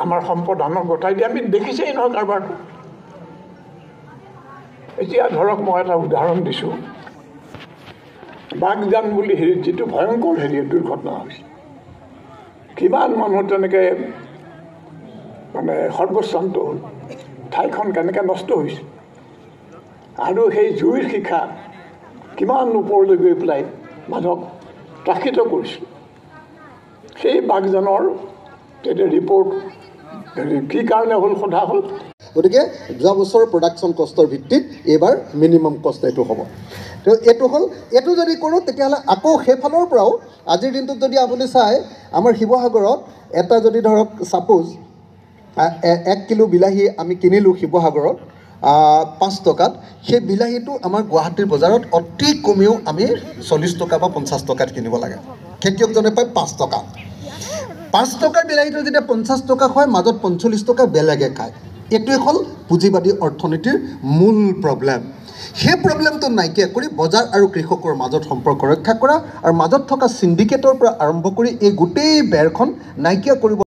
আমাৰ সম্পদ আনক গতাই দিয়ে আমি দেখিছেই নহয় কাৰবাৰটো। এতিয়া ধৰক মই এটা উদাহৰণ দিছোঁ, বাগজান বুলি হেৰিত যিটো ভয়ংকৰ দুৰ্ঘটনা হৈছে, কিমান মানুহ তেনেকৈ মানে সৰ্বশ্ৰান্ত হ'ল, ঠাইখন কেনেকৈ নষ্ট হৈছে, আৰু সেই জুইৰ শিখা কিমান ওপৰলৈ গৈ পেলাই মানুহক ত্ৰাসিত কৰিছিল। সেই বাগজানৰ ৰিপৰ্ট কি কাৰণে হ'ল সোধা হ'ল। গতিকে যোৱা বছৰৰ প্ৰডাকশ্যন কষ্টৰ ভিত্তিত এইবাৰ মিনিমাম কষ্ট এইটো হ'ব। তো এইটো হ'ল, এইটো যদি কৰোঁ তেতিয়াহ'লে আকৌ সেইফালৰ পৰাও আজিৰ দিনটোত যদি আপুনি চায়, আমাৰ শিৱসাগৰত এটা যদি ধৰক ছাপ'জ 1 কিলো বিলাহী আমি কিনিলোঁ শিৱসাগৰত 5 টকাত, সেই বিলাহীটো আমাৰ গুৱাহাটীৰ বজাৰত অতি কমেও আমি 40 টকা বা 50 টকাত কিনিব লাগে। খেতিয়কজনে পায় 5 টকা। 5 টকাৰ বিলাহীটো যেতিয়া 50 টকা হয়, মাজত 45 টকা বেলেগে খায়। এইটোৱে হ'ল পুঁজিবাদী অৰ্থনীতিৰ মূল প্ৰব্লেম। সেই প্ৰব্লেমটো নাইকিয়া কৰি বজাৰ আৰু কৃষকৰ মাজত সম্পৰ্ক ৰক্ষা কৰা আৰু মাজত থকা চিণ্ডিকেটৰ পৰা আৰম্ভ কৰি এই গোটেই বেৰখন নাইকিয়া কৰিব